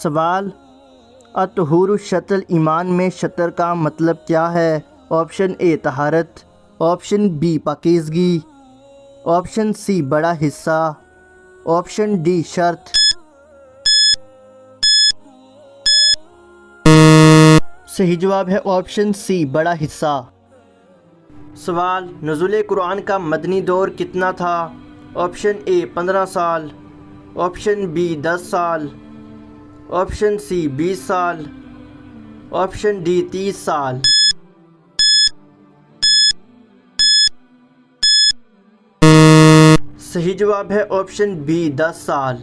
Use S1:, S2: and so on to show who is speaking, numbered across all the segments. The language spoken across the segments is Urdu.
S1: سوال، اطہور شطر ایمان میں شطر کا مطلب کیا ہے؟ آپشن اے طہارت، آپشن بی پاکیزگی، آپشن سی بڑا حصہ، آپشن ڈی شرط۔ صحیح جواب ہے آپشن سی بڑا حصہ۔ سوال، نزول قرآن کا مدنی دور کتنا تھا؟ آپشن اے 15 سال، آپشن بی 10 سال، آپشن سی 20 سال، آپشن ڈی 30 سال۔ صحیح جواب ہے آپشن بی 10 سال۔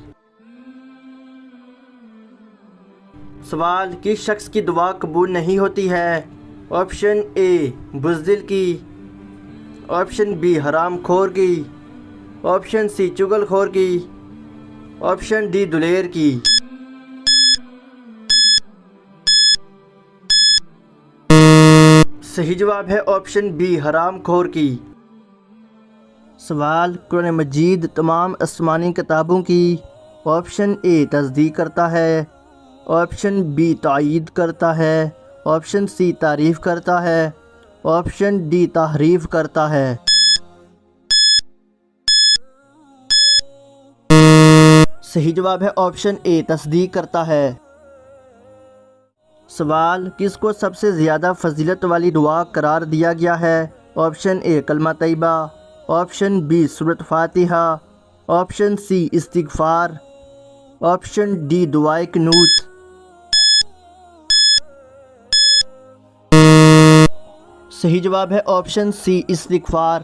S1: سوال، کس شخص کی دعا قبول نہیں ہوتی ہے؟ آپشن اے بزدل کی، آپشن بی حرام خور کی، آپشن سی چغل خور کی، آپشن ڈی دلیر کی۔ صحیح جواب ہے آپشن بی حرام خور کی۔ سوال، قرآن مجید تمام آسمانی کتابوں کی آپشن اے تصدیق کرتا ہے، آپشن بی تائید کرتا ہے، آپشن سی تعریف کرتا ہے، آپشن ڈی تحریف کرتا ہے۔ صحیح جواب ہے آپشن اے تصدیق کرتا ہے۔ سوال، کس کو سب سے زیادہ فضیلت والی دعا قرار دیا گیا ہے؟ آپشن اے کلمہ طیبہ، آپشن بی سورۃ فاتحہ، آپشن سی استغفار، آپشن ڈی دعائے قنوت۔ صحیح جواب ہے آپشن سی استغفار۔